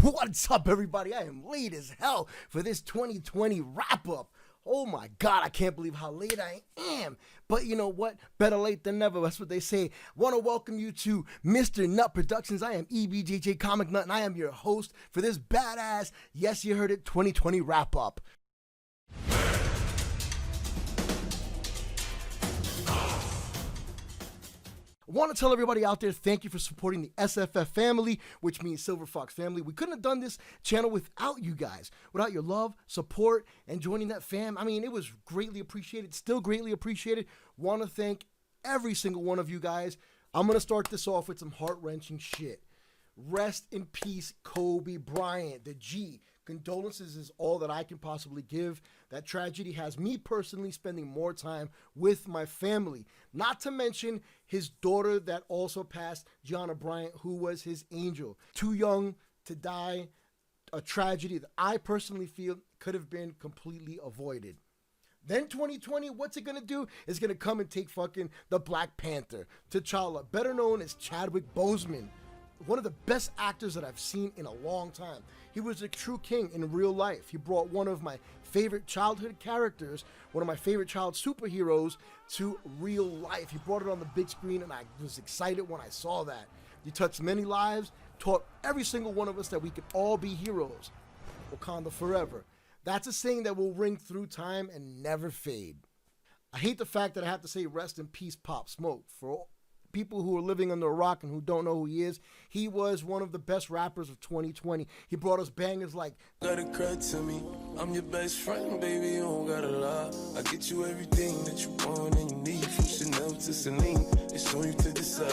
What's up, everybody? I am late as hell for this 2020 wrap-up. Oh my God, I can't believe how late I am. But you know what? Better late than never. That's what they say. Want to welcome you to Mr. Nut Productions. I am E.BJJCOMICNUT, and I am your host for this badass, yes, you heard it, 2020 wrap-up. I want to tell everybody out there, thank you for supporting the SFF family, which means Silver Fox family. We couldn't have done this channel without you guys, without your love, support, and joining that fam. I mean, it was greatly appreciated, still greatly appreciated. Want to thank every single one of you guys. I'm going to start this off with some heart-wrenching shit. Rest in peace, Kobe Bryant, the G. Condolences is all that I can possibly give. That tragedy has me personally spending more time with my family. Not to mention his daughter that also passed, Gianna Bryant, who was his angel. Too young to die. A tragedy that I personally feel could have been completely avoided. Then 2020, what's it going to do? It's going to come and take fucking the Black Panther, T'Challa, better known as Chadwick Boseman. One of the best actors that I've seen in a long time. He was a true king in real life. He brought one of my favorite childhood characters, one of my favorite child superheroes, to real life. He brought it on the big screen, and I was excited when I saw that. He touched many lives, taught every single one of us that we could all be heroes. Wakanda forever. That's a saying that will ring through time and never fade. I hate the fact that I have to say rest in peace, Pop Smoke. For people who are living under a rock and who don't know who he was one of the best rappers of 2020. He brought us bangers like Gotta cry to me, I'm your best friend, baby, you don't gotta lie. I get you everything that you want and you need, from Chanel to Celine, it's on you to decide.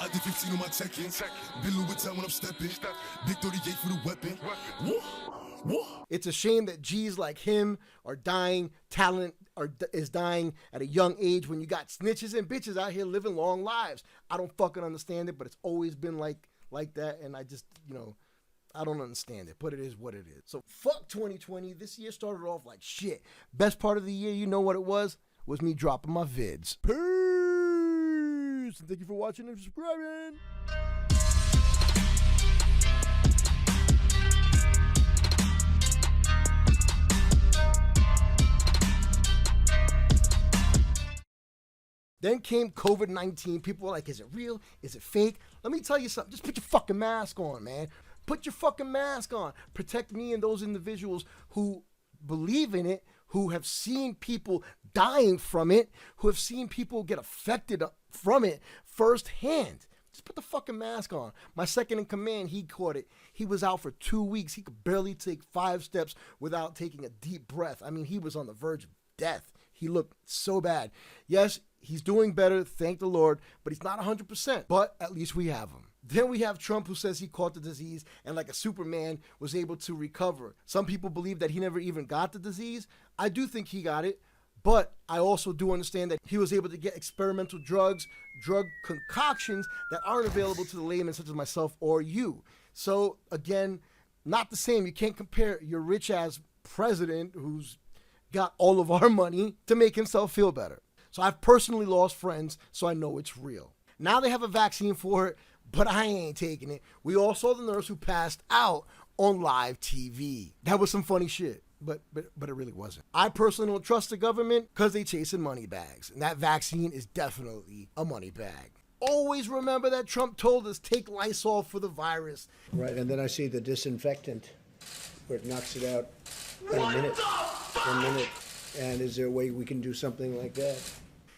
I did 15 on my check-in, been Louis Vuitton when I'm stepping, big 38 for the weapon. It's a shame that G's like him are dying, talent is dying at a young age when you got snitches and bitches out here living long lives. I don't fucking understand it, but it's always been like that, and I just, I don't understand it, but it is what it is. So fuck 2020. This year started off like shit. Best part of the year, you know what it was me dropping my vids. Peace! And thank you for watching and subscribing. Then came COVID-19. People were like, is it real? Is it fake? Let me tell you something. Just put your fucking mask on, man. Put your fucking mask on. Protect me and those individuals who believe in it, who have seen people dying from it, who have seen people get affected from it firsthand. Just put the fucking mask on. My second in command, he caught it. He was out for 2 weeks. He could barely take 5 steps without taking a deep breath. I mean, he was on the verge of death. He looked so bad. Yes, he's doing better, thank the Lord, but he's not 100%. But at least we have him. Then we have Trump, who says he caught the disease and like a Superman was able to recover. Some people believe that he never even got the disease. I do think he got it, but I also do understand that he was able to get experimental drugs, drug concoctions that aren't available to the layman such as myself or you. So again, not the same. You can't compare your rich ass president who's got all of our money to make himself feel better. So I've personally lost friends, so I know it's real. Now they have a vaccine for it, but I ain't taking it. We all saw the nurse who passed out on live TV. That was some funny shit, but it really wasn't. I personally don't trust the government because they chasing money bags, and that vaccine is definitely a money bag. Always remember that Trump told us take Lysol for the virus. Right, and then I see the disinfectant where it knocks it out in a minute. 1 minute. And is there a way we can do something like that?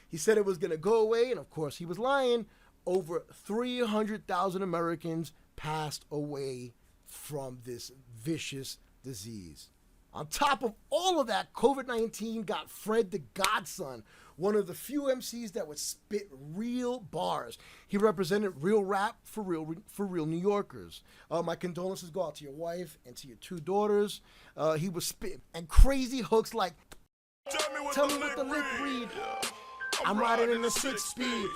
He said it was going to go away, and of course he was lying. Over 300,000 Americans passed away from this vicious disease. On top of all of that, COVID-19 got Fred the Godson, one of the few MCs that would spit real bars. He represented real rap for real New Yorkers. My condolences go out to your wife and to your 2 daughters. He was spitting and crazy hooks like, tell me what the lick read. I'm riding in the 6-speed.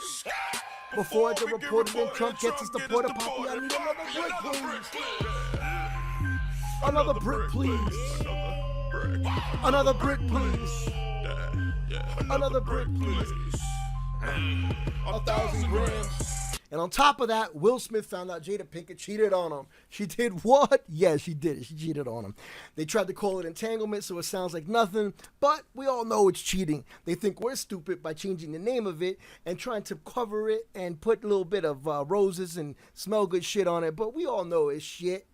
Before I get reported and Trump gets us the porta potty, I need another brick, please. Another brick, please. Another brick, please. Another brick, please. 1,000 grams. And on top of that, Will Smith found out Jada Pinkett cheated on him. She did what? Yeah, she did it. She cheated on him. They tried to call it entanglement, so it sounds like nothing, but we all know it's cheating. They think we're stupid by changing the name of it and trying to cover it and put a little bit of roses and smell good shit on it, but we all know it's shit.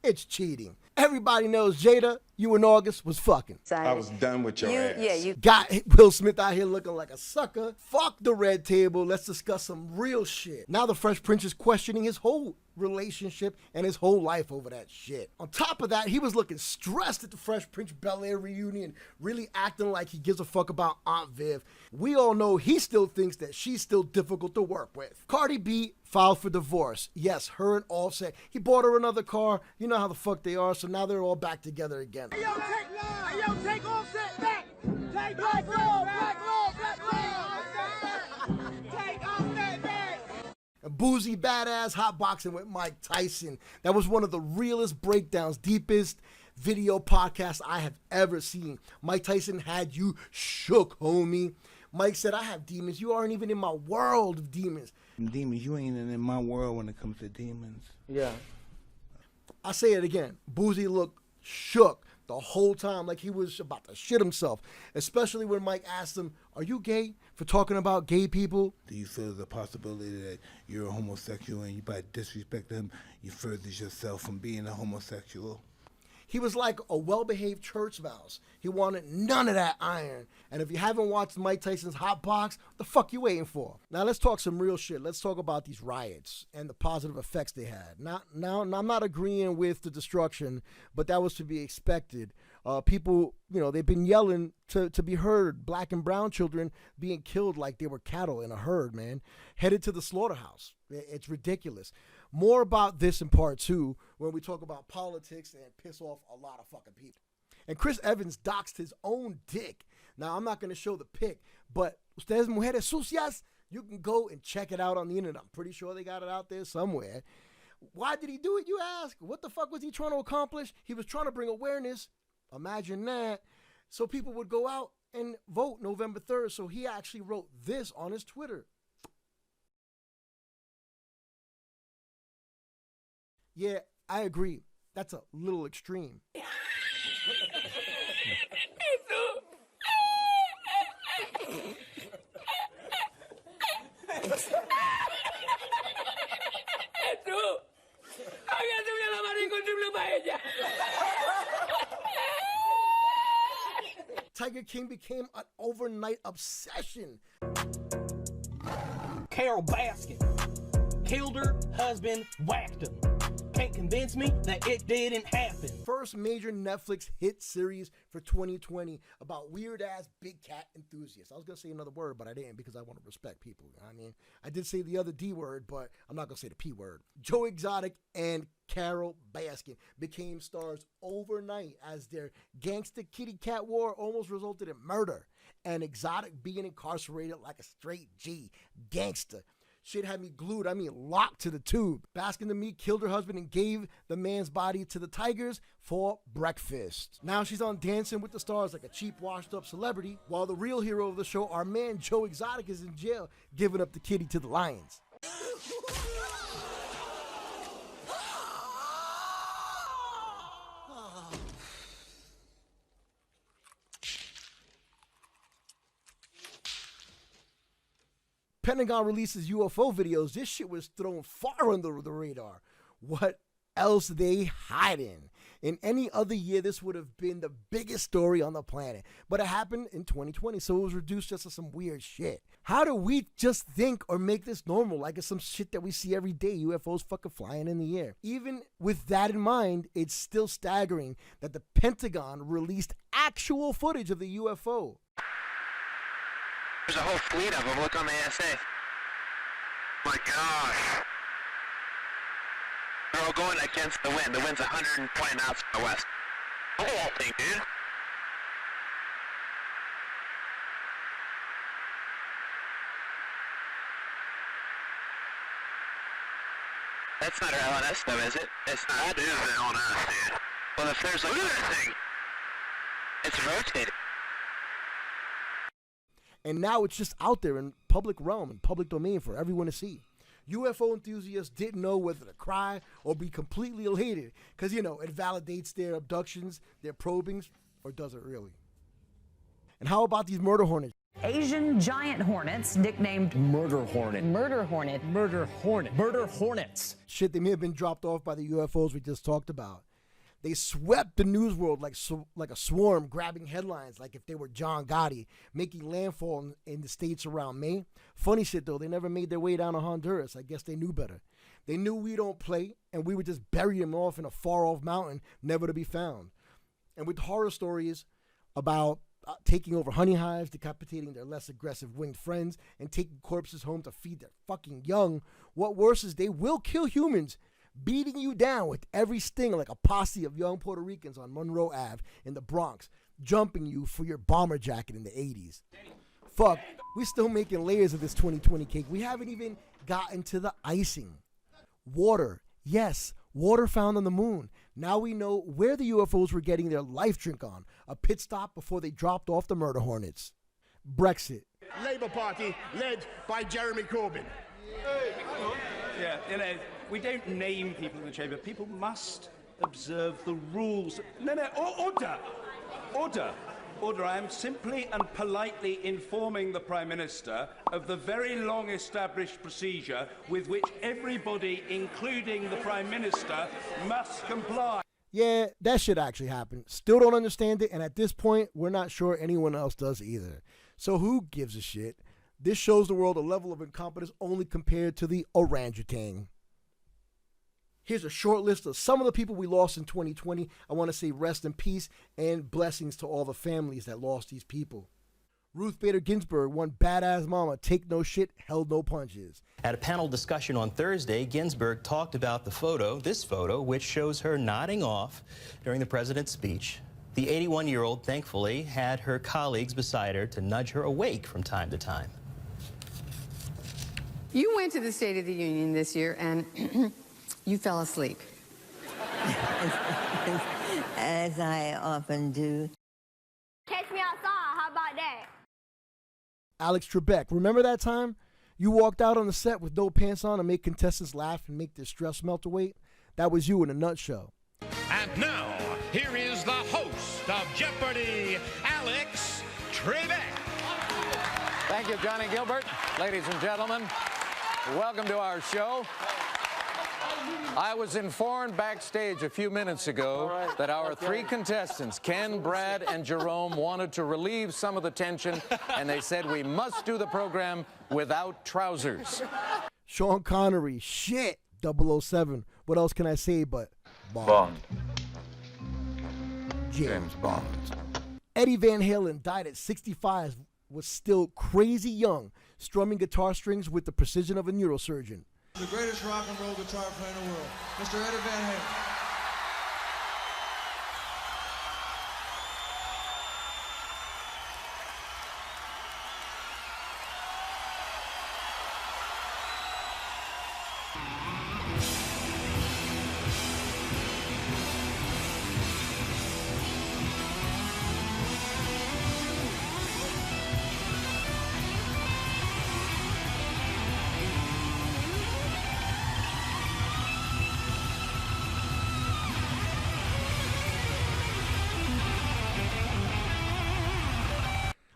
It's cheating. Everybody knows Jada, you and August was fucking. I was done with your ass. Yeah, you Got Will Smith out here looking like a sucker. Fuck the red table. Let's discuss some real shit. Now the Fresh Prince is questioning his whole relationship and his whole life over that shit. On top of that, he was looking stressed at the Fresh Prince Bel-Air reunion, really acting like he gives a fuck about Aunt Viv. We all know he still thinks that she's still difficult to work with. Cardi B filed for divorce. Yes, her and Offset. He bought her another car. You know how the fuck they are, so now they're all back together again. Hey, yo, take Offset back. Take Black Law, Black Law, Black Law. Take Offset back. And Boozy Badass Hotboxing with Mike Tyson. That was one of the realest breakdowns, deepest video podcasts I have ever seen. Mike Tyson had you shook, homie. Mike said, I have demons. You aren't even in my world of demons. Demons, you ain't in my world when it comes to demons. Yeah. I say it again. Boozy looked shook the whole time, like he was about to shit himself, especially when Mike asked him, are you gay for talking about gay people? Do you feel the possibility that you're a homosexual and you by disrespect them, you furthers yourself from being a homosexual? He was like a well-behaved church mouse. He wanted none of that iron. And if you haven't watched Mike Tyson's Hot Box, what the fuck you waiting for? Now let's talk some real shit. Let's talk about these riots and the positive effects they had. Now I'm not agreeing with the destruction, but that was to be expected. People, they've been yelling to be heard. Black and brown children being killed like they were cattle in a herd, man. Headed to the slaughterhouse. It's ridiculous. More about this in part 2 when we talk about politics and piss off a lot of fucking people. And Chris Evans doxed his own dick. Now, I'm not going to show the pic, but ustedes mujeres sucias, you can go and check it out on the internet. I'm pretty sure they got it out there somewhere. Why did he do it, you ask? What the fuck was he trying to accomplish? He was trying to bring awareness. Imagine that. So people would go out and vote November 3rd. So he actually wrote this on his Twitter. Yeah, I agree. That's a little extreme. Tiger King became an overnight obsession. Carol Baskin killed her husband, whacked him. Can't convince me that it didn't happen. First major Netflix hit series for 2020 about weird-ass big cat enthusiasts. I was going to say another word, but I didn't because I want to respect people. I mean, I did say the other D word, but I'm not going to say the P word. Joe Exotic and Carol Baskin became stars overnight as their gangster kitty cat war almost resulted in murder and Exotic being incarcerated like a straight G gangster. Shit had me glued, locked to the tube. Baskin to me killed her husband and gave the man's body to the Tigers for breakfast. Now she's on Dancing with the Stars like a cheap, washed-up celebrity, while the real hero of the show, our man Joe Exotic, is in jail, giving up the kitty to the Lions. Pentagon releases UFO videos. This shit was thrown far under the radar. What else they hiding? In any other year, this would have been the biggest story on the planet. But it happened in 2020, so it was reduced just to some weird shit. How do we just think or make this normal like it's some shit that we see every day, UFOs fucking flying in the air? Even with that in mind, it's still staggering that the Pentagon released actual footage of the UFO. There's a whole fleet of them. Look on the ASA. My gosh. They're all going against the wind. The wind's 120 knots from the west. Oh, thing, dude. That's not our LNS though, is it? It's not. That is the LNS, dude. Well, if there's a... Look at that thing. It's rotating. And now it's just out there in public realm and public domain for everyone to see. UFO enthusiasts didn't know whether to cry or be completely elated because, it validates their abductions, their probings, or does it really? And how about these murder hornets? Asian giant hornets, nicknamed Murder Hornet. Murder Hornet. Murder Hornet. Murder Hornets. Shit, they may have been dropped off by the UFOs we just talked about. They swept the news world like a swarm, grabbing headlines like if they were John Gotti, making landfall in the states around Maine. Funny shit, though, they never made their way down to Honduras. I guess they knew better. They knew we don't play, and we would just bury them off in a far-off mountain, never to be found. And with horror stories about taking over honey hives, decapitating their less aggressive winged friends, and taking corpses home to feed their fucking young, what worse is they will kill humans, beating you down with every sting like a posse of young Puerto Ricans on Monroe Ave in the Bronx, jumping you for your bomber jacket in the 80s. Fuck, we're still making layers of this 2020 cake. We haven't even gotten to the icing. Water. Yes, water found on the moon. Now we know where the UFOs were getting their life drink on. A pit stop before they dropped off the murder hornets. Brexit. Labour Party led by Jeremy Corbyn. Yeah, we don't name people in the chamber. People must observe the rules. No, order. I am simply and politely informing the Prime Minister of the very long established procedure with which everybody, including the Prime Minister, must comply. Yeah, that shit actually happened. Still don't understand it, and at this point, we're not sure anyone else does either. So who gives a shit? This shows the world a level of incompetence only compared to the orangutan. Here's a short list of some of the people we lost in 2020. I want to say rest in peace and blessings to all the families that lost these people. Ruth Bader Ginsburg, one badass mama, take no shit, held no punches. At a panel discussion on Thursday, Ginsburg talked about this photo, which shows her nodding off during the president's speech. The 81-year-old, thankfully, had her colleagues beside her to nudge her awake from time to time. You went to the State of the Union this year and you fell asleep. As I often do. Catch me outside, how about that? Alex Trebek, remember that time? You walked out on the set with no pants on to make contestants laugh and make their stress melt away? That was you in a nutshell. And now, here is the host of Jeopardy, Alex Trebek. Thank you, Johnny Gilbert. Ladies and gentlemen, welcome to our show. I was informed backstage a few minutes ago that our three contestants, Ken, Brad, and Jerome, wanted to relieve some of the tension, and they said we must do the program without trousers. Sean Connery, shit, 007. What else can I say but Bond. James Bond. Eddie Van Halen died at 65, was still crazy young, strumming guitar strings with the precision of a neurosurgeon. The greatest rock and roll guitar player in the world, Mr. Eddie Van Halen.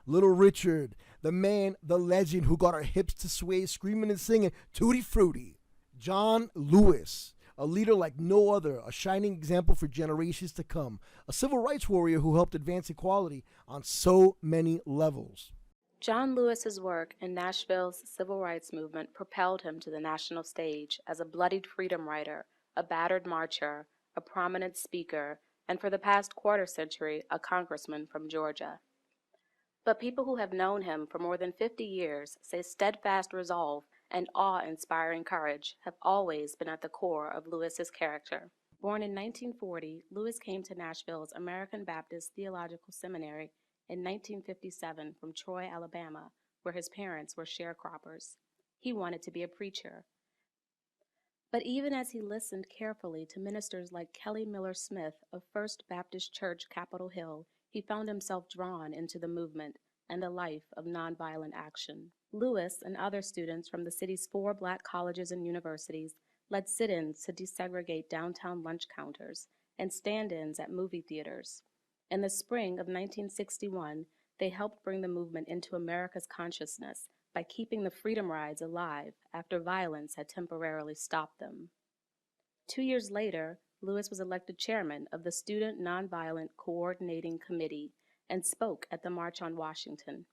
Little Richard, the man, the legend who got our hips to sway, screaming and singing, Tutti Frutti. John Lewis, a leader like no other, a shining example for generations to come, a civil rights warrior who helped advance equality on so many levels. John Lewis's work in Nashville's civil rights movement propelled him to the national stage as a bloodied freedom rider, a battered marcher, a prominent speaker, and for the past quarter century, a congressman from Georgia. But people who have known him for more than 50 years say steadfast resolve and awe-inspiring courage have always been at the core of Lewis's character. Born in 1940, Lewis came to Nashville's American Baptist Theological Seminary in 1957 from Troy, Alabama, where his parents were sharecroppers. He wanted to be a preacher. But even as he listened carefully to ministers like Kelly Miller Smith of First Baptist Church, Capitol Hill, he found himself drawn into the movement and the life of nonviolent action. Lewis and other students from the city's 4 black colleges and universities led sit-ins to desegregate downtown lunch counters and stand-ins at movie theaters. In the spring of 1961, they helped bring the movement into America's consciousness by keeping the freedom rides alive after violence had temporarily stopped them. 2 years later, Lewis was elected chairman of the Student Nonviolent Coordinating Committee and spoke at the March on Washington.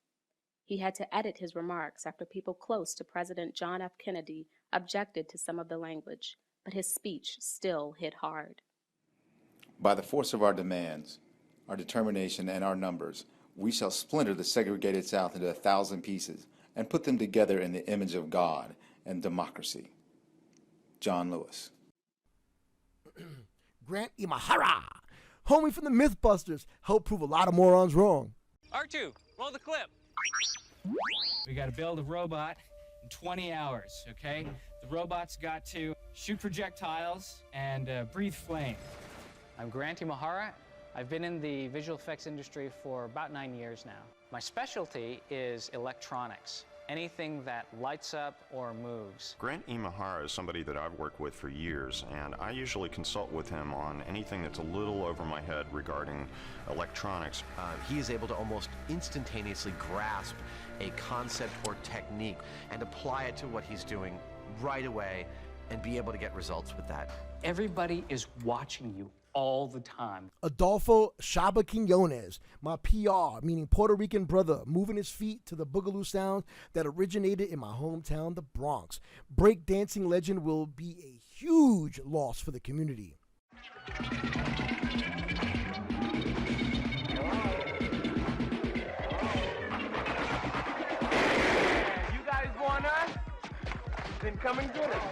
He had to edit his remarks after people close to President John F. Kennedy objected to some of the language, but his speech still hit hard. By the force of our demands, our determination, and our numbers, we shall splinter the segregated South into 1,000 pieces and put them together in the image of God and democracy. John Lewis. Grant Imahara, homie from the Mythbusters, helped prove a lot of morons wrong. R2, roll the clip. We got to build a robot in 20 hours, okay? The robot's got to shoot projectiles and breathe flame. I'm Grant Imahara. I've been in the visual effects industry for about 9 years now. My specialty is electronics. Anything that lights up or moves. Grant Imahara is somebody that I've worked with for years, and I usually consult with him on anything that's a little over my head regarding electronics. He is able to almost instantaneously grasp a concept or technique and apply it to what he's doing right away and be able to get results with that. Everybody is watching you all the time. Adolfo Shaba Quiñones, my PR, meaning Puerto Rican brother, moving his feet to the boogaloo sound that originated in my hometown, the Bronx. Breakdancing legend will be a huge loss for the community. You guys want us? Then come and get us.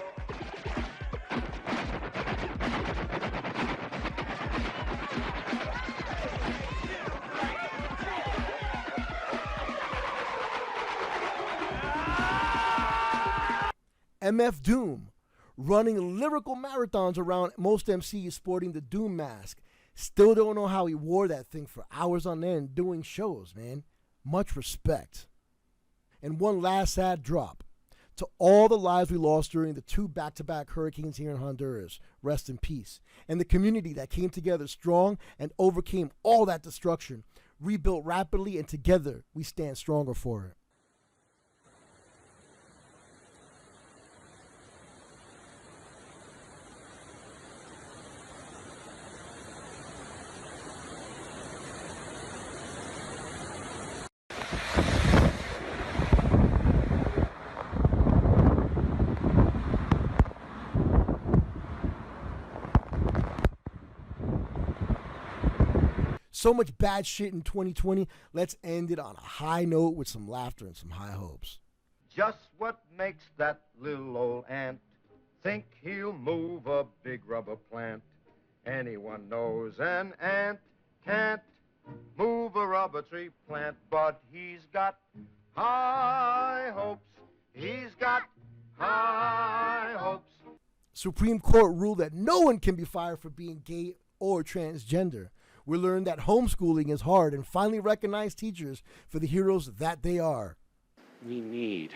MF Doom, running lyrical marathons around most MCs sporting the Doom mask. Still don't know how he wore that thing for hours on end doing shows, man. Much respect. And one last sad drop. To all the lives we lost during the 2 back-to-back hurricanes here in Honduras, rest in peace. And the community that came together strong and overcame all that destruction, rebuilt rapidly, and together we stand stronger for it. So much bad shit in 2020. Let's end it on a high note with some laughter and some high hopes. Just what makes that little old ant think he'll move a big rubber plant? Anyone knows an ant can't move a rubber tree plant, but he's got high hopes. He's got high hopes. Supreme Court ruled that no one can be fired for being gay or transgender. We learned that homeschooling is hard and finally recognized teachers for the heroes that they are. We need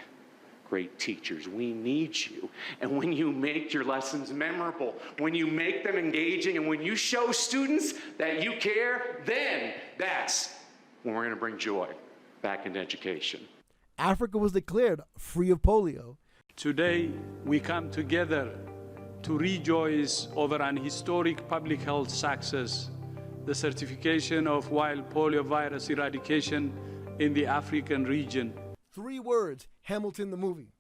great teachers. We need you. And when you make your lessons memorable, when you make them engaging, and when you show students that you care, then that's when we're going to bring joy back into education. Africa was declared free of polio. Today, we come together to rejoice over an historic public health success, the certification of wild polio virus eradication in the African region. 3 words, Hamilton the movie.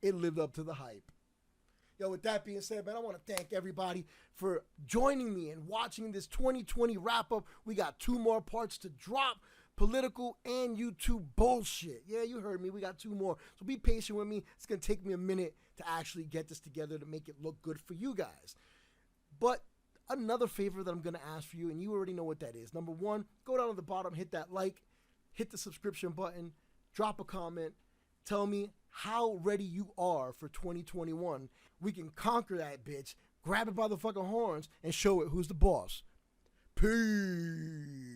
It lived up to the hype. Yo, with that being said, man, I want to thank everybody for joining me and watching this 2020 wrap-up. We got 2 more parts to drop. Political and YouTube bullshit. Yeah, you heard me. We got 2 more. So be patient with me. It's going to take me a minute to actually get this together to make it look good for you guys. But another favor that I'm going to ask for you, and you already know what that is. Number 1, go down to the bottom, hit that like, hit the subscription button, drop a comment, tell me how ready you are for 2021. We can conquer that bitch, grab it by the fucking horns, and show it who's the boss. Peace.